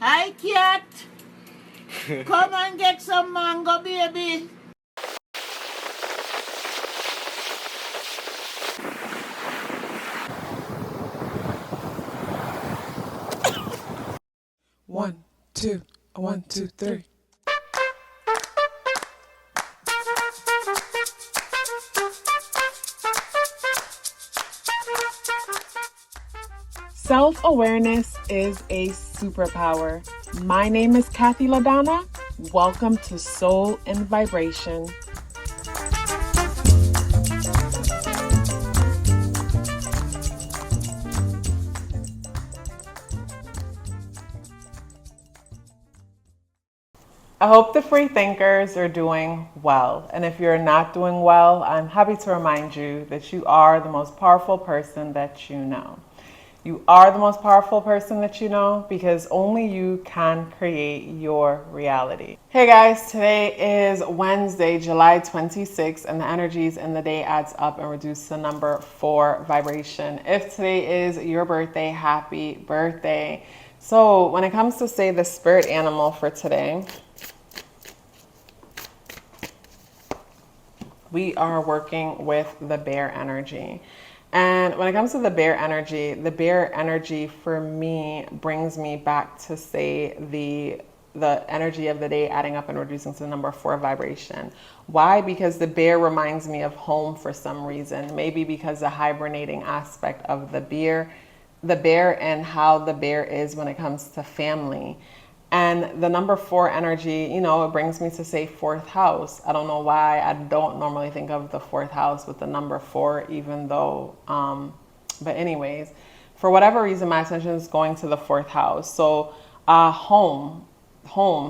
Hi, cat. Come and get some mango, baby. One, two, 1, 2, 3. Self-awareness is a superpower. My name is KathyLaDonna. Welcome to Soul and Vibration. I hope the free thinkers are doing well. And if you're not doing well, I'm happy to remind you that you are the most powerful person that you know. You are the most powerful person that you know because only you can create your reality. Hey guys, today is Wednesday, July 26th, and the energies in the day adds up and reduce the number 4 vibration. If today is your birthday, happy birthday. So when it comes to say the spirit animal for today, we are working with the bear energy. And when it comes to the bear energy for me brings me back to say the energy of the day adding up and reducing to the number 4 vibration. Why? Because the bear reminds me of home for some reason. Maybe because the hibernating aspect of the bear and how the bear is when it comes to family. And the number 4 energy, it brings me to say 4th house. I don't know why I don't normally think of the 4th house with the number 4, even though, but anyways, for whatever reason, my attention is going to the 4th house. So home,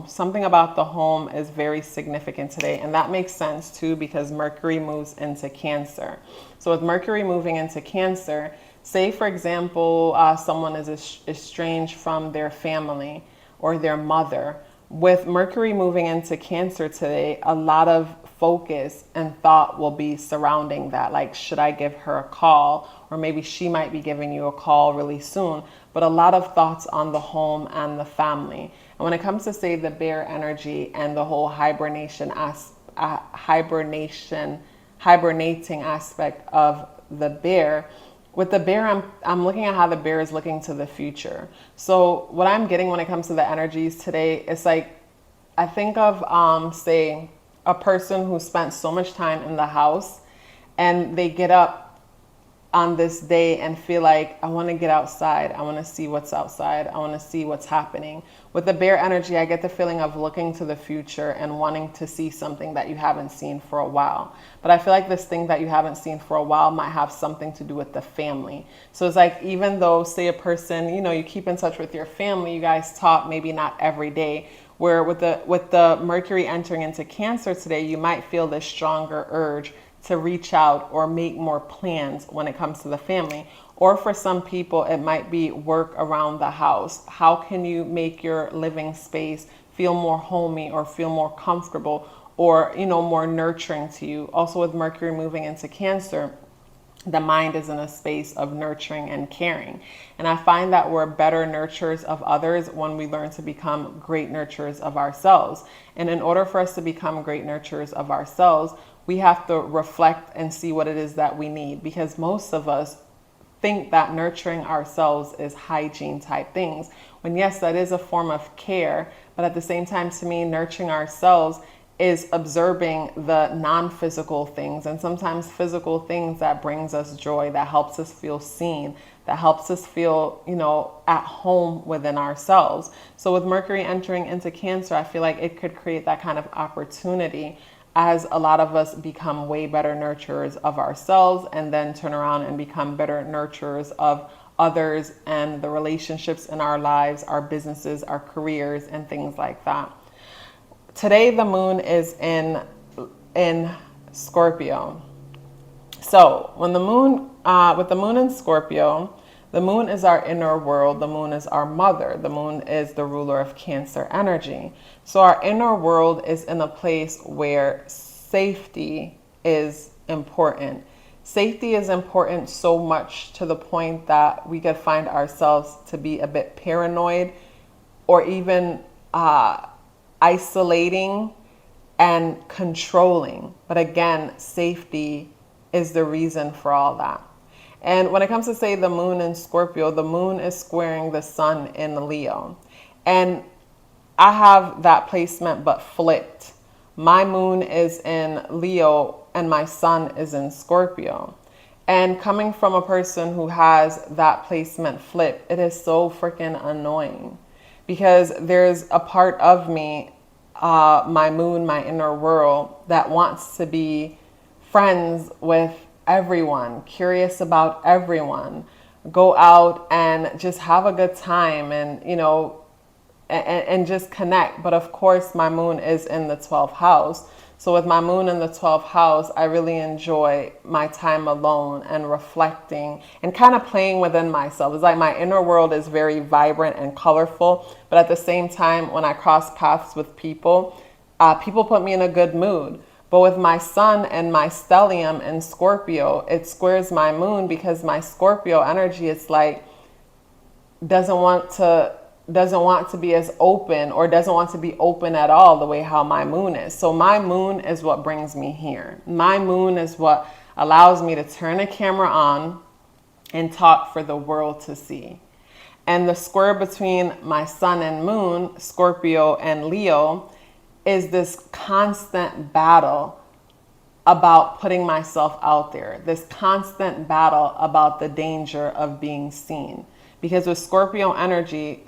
something about the home is very significant today. And that makes sense too, because Mercury moves into Cancer. So with Mercury moving into Cancer, say for example, someone is estranged from their family or their mother. With Mercury moving into Cancer today, a lot of focus and thought will be surrounding that. Like, should I give her a call? Or maybe she might be giving you a call really soon. But a lot of thoughts on the home and the family. And when it comes to say the bear energy and the whole hibernating aspect of the bear, with the bear, I'm looking at how the bear is looking to the future. So what I'm getting when it comes to the energies today, it's like, I think of, say, a person who spent so much time in the house and they get up on this day and feel like, I want to get outside. I want to see what's outside. I want to see what's happening. With the bear energy, I get the feeling of looking to the future and wanting to see something that you haven't seen for a while. But I feel like this thing that you haven't seen for a while might have something to do with the family. So it's like, even though, say, a person, you keep in touch with your family, you guys talk, maybe not every day, where with the Mercury entering into Cancer today, you might feel this stronger urge to reach out or make more plans when it comes to the family. Or for some people, it might be work around the house. How can you make your living space feel more homey or feel more comfortable or, more nurturing to you? Also with Mercury moving into Cancer, the mind is in a space of nurturing and caring. And I find that we're better nurturers of others when we learn to become great nurturers of ourselves. And in order for us to become great nurturers of ourselves, we have to reflect and see what it is that we need, because most of us think that nurturing ourselves is hygiene type things, when yes, that is a form of care, but at the same time, to me, nurturing ourselves is observing the non-physical things and sometimes physical things that brings us joy, that helps us feel seen, that helps us feel, at home within ourselves. So with Mercury entering into Cancer, I feel like it could create that kind of opportunity as a lot of us become way better nurturers of ourselves and then turn around and become better nurturers of others and the relationships in our lives, our businesses, our careers, and things like that. Today, the moon is in Scorpio. So when the moon, with the moon in Scorpio, the moon is our inner world. The moon is our mother. The moon is the ruler of Cancer energy. So our inner world is in a place where safety is important. Safety is important so much to the point that we could find ourselves to be a bit paranoid or even isolating and controlling. But again, safety is the reason for all that. And when it comes to, say, the moon in Scorpio, the moon is squaring the sun in Leo. And I have that placement but flipped. My moon is in Leo and my sun is in Scorpio. And coming from a person who has that placement flipped, it is so freaking annoying, because there's a part of me, my moon, my inner world, that wants to be friends with everyone, curious about everyone, go out and just have a good time and, you know, and just connect. But of course, my moon is in the 12th house. So with my moon in the 12th house, I really enjoy my time alone and reflecting and kind of playing within myself. It's like my inner world is very vibrant and colorful. But at the same time, when I cross paths with people, people put me in a good mood. But with my sun and my stellium in Scorpio, it squares my moon, because my Scorpio energy, it's like, doesn't want to be as open, or doesn't want to be open at all, the way how my moon is. So my moon is what brings me here. My moon is what allows me to turn a camera on and talk for the world to see. And the square between my sun and moon, Scorpio and Leo, is this constant battle about putting myself out there, this constant battle about the danger of being seen. Because with Scorpio energy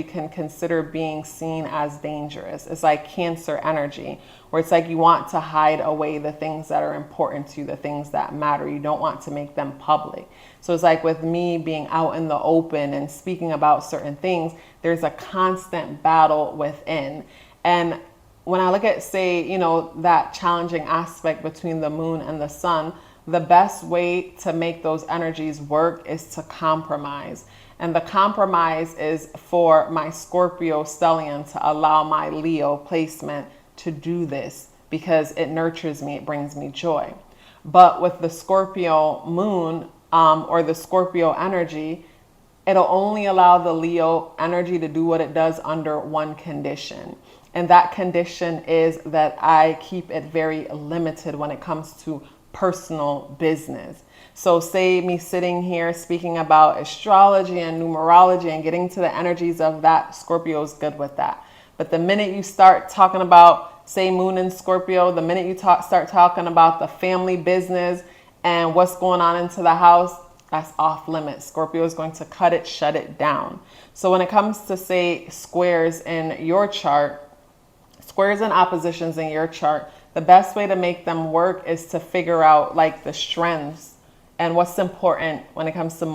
can consider being seen as dangerous. It's like Cancer energy, where it's like you want to hide away the things that are important to you, the things that matter. You don't want to make them public. So it's like with me being out in the open and speaking about certain things, there's a constant battle within. And when I look at, say, you know, that challenging aspect between the moon and the sun, the best way to make those energies work is to compromise. And the compromise is for my Scorpio stellium to allow my Leo placement to do this, because it nurtures me, it brings me joy. But with the Scorpio moon, or the Scorpio energy, it'll only allow the Leo energy to do what it does under one condition. And that condition is that I keep it very limited when it comes to personal business. So say me sitting here speaking about astrology and numerology and getting to the energies of that, Scorpio is good with that. But the minute you start talking about, say, moon in Scorpio, the minute you start talking about the family business and what's going on into the house, that's off limits. Scorpio is going to cut it, shut it down. So when it comes to, say, squares in your chart, squares and oppositions in your chart, the best way to make them work is to figure out like the strengths and what's important when it comes to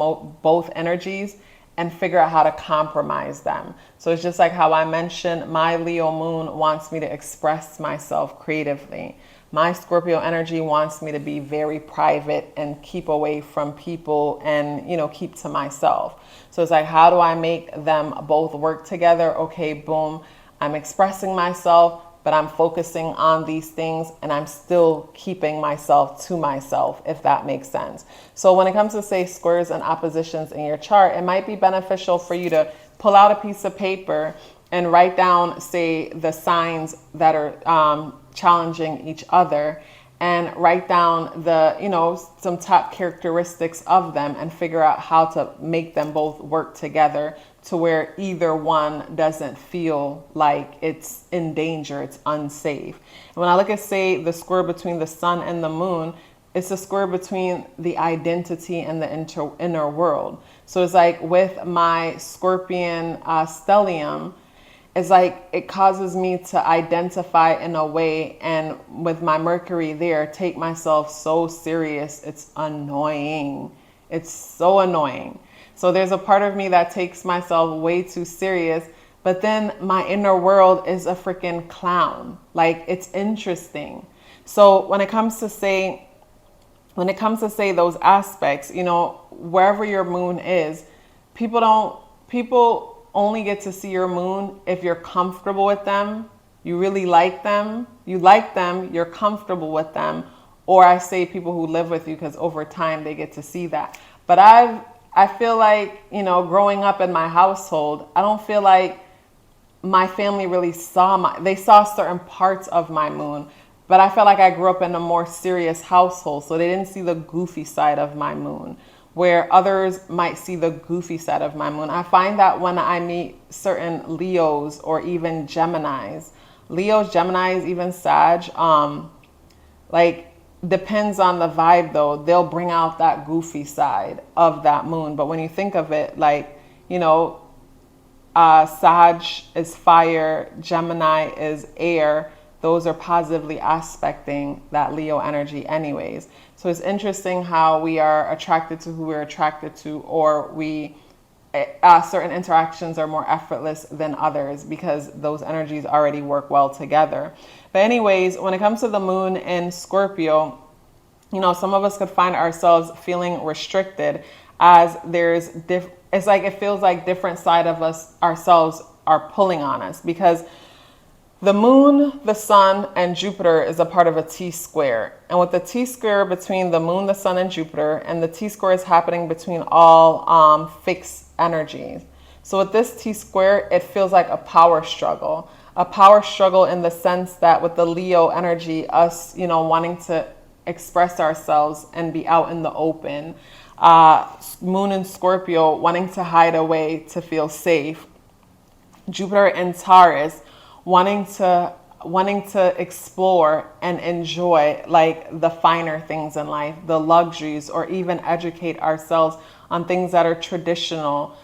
both energies, and figure out how to compromise them. So it's just like how I mentioned, my Leo moon wants me to express myself creatively. My Scorpio energy wants me to be very private and keep away from people and, you know, keep to myself. So it's like, how do I make them both work together? Okay, boom. I'm expressing myself, but I'm focusing on these things, and I'm still keeping myself to myself, if that makes sense. So when it comes to, say, squares and oppositions in your chart, it might be beneficial for you to pull out a piece of paper and write down, say, the signs that are challenging each other, and write down the, you know, some top characteristics of them, and figure out how to make them both work together to where either one doesn't feel like it's in danger, it's unsafe. And when I look at, say, the square between the sun and the moon, it's a square between the identity and the inner world. So it's like with my Scorpion stellium, it's like it causes me to identify in a way, and with my Mercury there, take myself so serious, it's annoying. It's so annoying. So there's a part of me that takes myself way too serious, but then my inner world is a freaking clown. Like, it's interesting. So when it comes to, say, those aspects, you know, wherever your moon is, people only get to see your moon if you're comfortable with them, you really like them, you're comfortable with them, or I say people who live with you, because over time they get to see that. But I've I feel like, you know, growing up in my household, I don't feel like my family really they saw certain parts of my moon, but I felt like I grew up in a more serious household, so they didn't see the goofy side of my moon, where others might see the goofy side of my moon. I find that when I meet certain Leos or even Geminis, even Sag, like, depends on the vibe though, they'll bring out that goofy side of that moon. But when you think of it, like, you know, Sag is fire, Gemini is air. Those are positively aspecting that Leo energy anyways. So it's interesting how we are attracted to who we're attracted to, or certain interactions are more effortless than others because those energies already work well together. But anyways, when it comes to the moon in Scorpio, you know, some of us could find ourselves feeling restricted as it's like it feels like different side of ourselves are pulling on us, because the moon, the sun, and Jupiter is a part of a T-square. And with the T-square between the moon, the sun, and Jupiter, and the T-square is happening between all fixed energies. So with this T-square, it feels like a power struggle. A power struggle in the sense that with the Leo energy, us, you know, wanting to express ourselves and be out in the open. Moon in Scorpio, wanting to hide away to feel safe. Jupiter in Taurus, wanting to explore and enjoy like the finer things in life, the luxuries, or even educate ourselves on things that are traditional,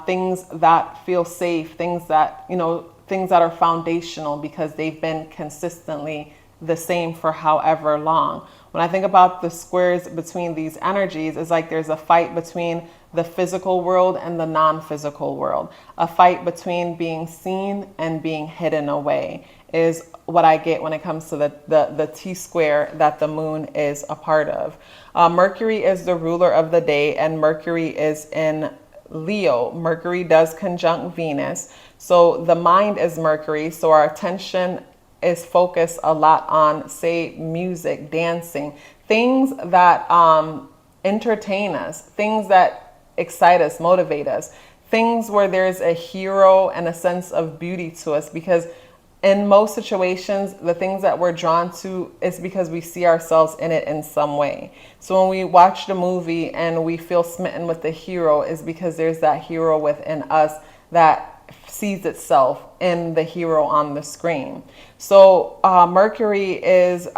things that feel safe, things that are foundational because they've been consistently the same for however long. When I think about the squares between these energies, it's like there's a fight between the physical world and the non-physical world. A fight between being seen and being hidden away is what I get when it comes to the T-square that the moon is a part of. Mercury is the ruler of the day, and Mercury is in Leo. Mercury does conjunct Venus. So the mind is Mercury. So our attention is focused a lot on, say, music, dancing, things that entertain us, things that excite us, motivate us, things where there's a hero and a sense of beauty to us. Because in most situations, the things that we're drawn to is because we see ourselves in it in some way. So when we watch the movie and we feel smitten with the hero, is because there's that hero within us that sees itself in the hero on the screen. So Mercury is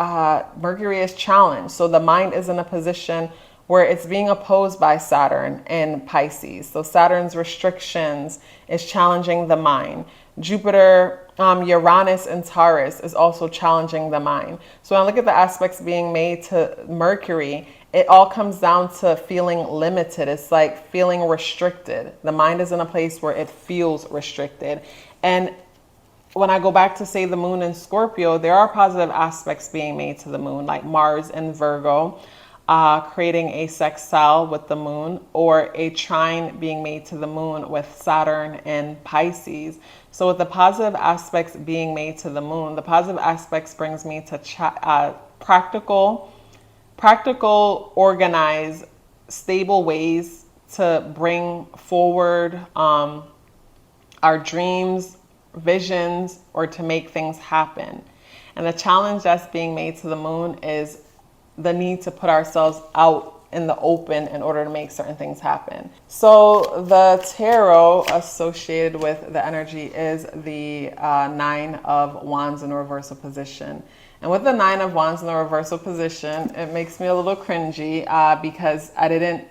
challenged. So the mind is in a position where it's being opposed by Saturn in Pisces. So Saturn's restrictions is challenging the mind. Jupiter, Uranus in Taurus is also challenging the mind. So when I look at the aspects being made to Mercury, it all comes down to feeling limited. It's like feeling restricted. The mind is in a place where it feels restricted. And when I go back to, say, the moon in Scorpio, there are positive aspects being made to the moon, like Mars in Virgo, creating a sextile with the moon, or a trine being made to the moon with Saturn in Pisces. So with the positive aspects being made to the moon, the positive aspects brings me to practical, organized, stable ways to bring forward our dreams, visions, or to make things happen. And the challenge that's being made to the moon is the need to put ourselves out in the open in order to make certain things happen. So the tarot associated with the energy is the Nine of Wands in the reversal position. And with the Nine of Wands in the reversal position, it makes me a little cringy because I didn't,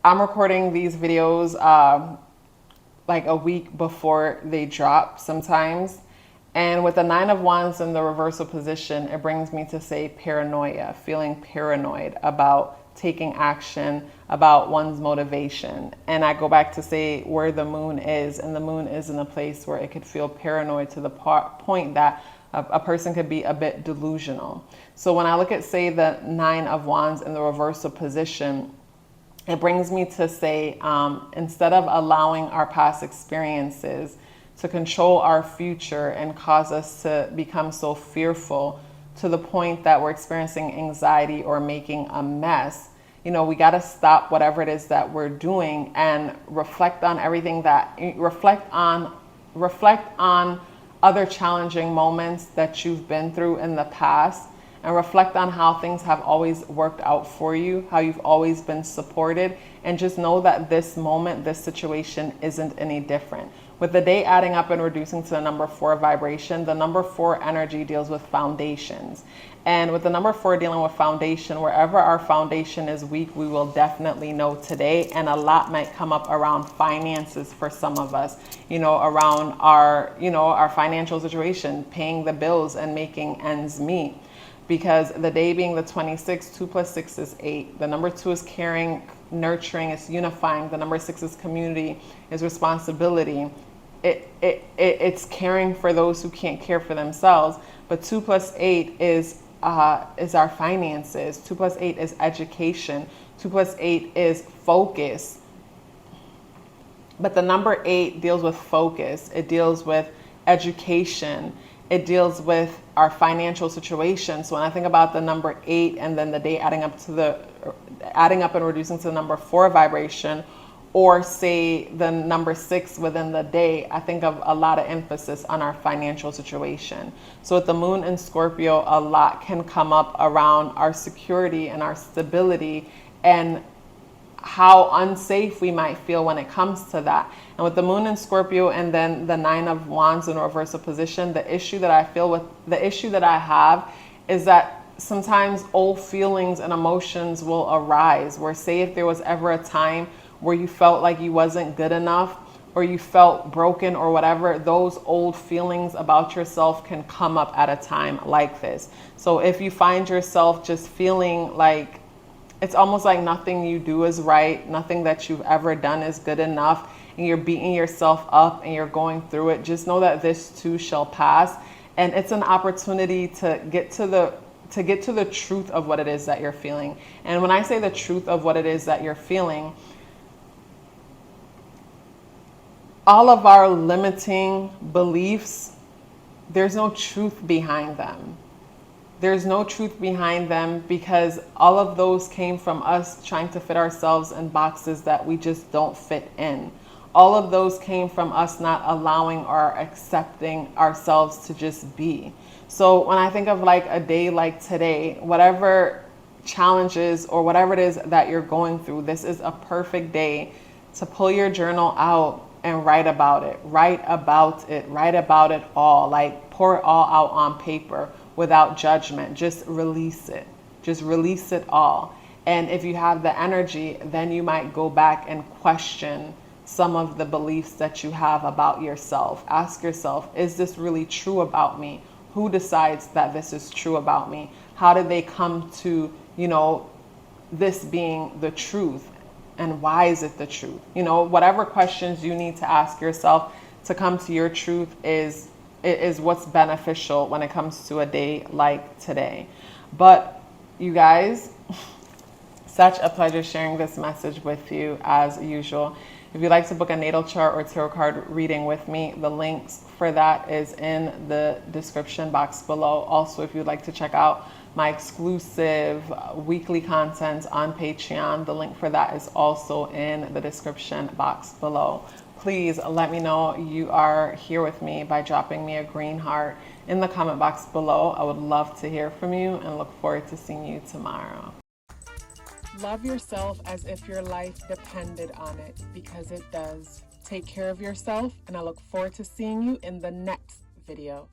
I'm recording these videos like a week before they drop sometimes. And with the Nine of Wands in the reversal position, it brings me to, say, paranoia, feeling paranoid about taking action, about one's motivation. And I go back to, say, where the moon is, and the moon is in a place where it could feel paranoid to the point that a person could be a bit delusional. So when I look at, say, the Nine of Wands in the reversal position, it brings me to say, instead of allowing our past experiences to control our future and cause us to become so fearful to the point that we're experiencing anxiety or making a mess, you know, we got to stop whatever it is that we're doing and reflect on everything that, reflect on other challenging moments that you've been through in the past, and reflect on how things have always worked out for you, how you've always been supported, and just know that this moment, this situation isn't any different. With the day adding up and reducing to the number 4 vibration, the number 4 energy deals with foundations. And with the number 4 dealing with foundation, wherever our foundation is weak, we will definitely know today. And a lot might come up around finances for some of us, you know, around our, you know, our financial situation, paying the bills and making ends meet. Because the day being the 26, 2 plus 6 is 8. The number 2 is caring, nurturing, it's unifying. The number 6 is community, is responsibility. It's caring for those who can't care for themselves. But 2 plus 8 is our finances. 2 plus 8 is education. 2 plus 8 is focus. But the number 8 deals with focus. It deals with education. It deals with our financial situation. So when I think about the number 8 and then the day adding up and reducing to the number 4 vibration, or say the number 6 within the day, I think of a lot of emphasis on our financial situation. So with the moon in Scorpio, a lot can come up around our security and our stability and how unsafe we might feel when it comes to that. And with the moon in Scorpio and then the 9 of Wands in reversal position, the issue that I have is that sometimes old feelings and emotions will arise, where say if there was ever a time where you felt like you wasn't good enough or you felt broken or whatever, those old feelings about yourself can come up at a time like this. So if you find yourself just feeling like it's almost like nothing you do is right, nothing that you've ever done is good enough, and you're beating yourself up and you're going through it, just know that this too shall pass. And it's an opportunity to get to the truth of what it is that you're feeling. And when I say the truth of what it is that you're feeling, all of our limiting beliefs, there's no truth behind them. There's no truth behind them because all of those came from us trying to fit ourselves in boxes that we just don't fit in. All of those came from us not allowing or accepting ourselves to just be. So when I think of like a day like today, whatever challenges or whatever it is that you're going through, this is a perfect day to pull your journal out and write about it. Write about it all. Like pour it all out on paper without judgment. Just release it. Just release it all. And if you have the energy, then you might go back and question some of the beliefs that you have about yourself. Ask yourself, is this really true about me? Who decides that this is true about me? How did they come to, you know, this being the truth? And why is it the truth? You know, whatever questions you need to ask yourself to come to your truth is what's beneficial when it comes to a day like today. But you guys, such a pleasure sharing this message with you as usual. If you'd like to book a natal chart or tarot card reading with me, the links for that is in the description box below. Also, if you'd like to check out my exclusive weekly content on Patreon, the link for that is also in the description box below. Please let me know you are here with me by dropping me a green heart in the comment box below. I would love to hear from you and look forward to seeing you tomorrow. Love yourself as if your life depended on it, because it does. Take care of yourself, and I look forward to seeing you in the next video.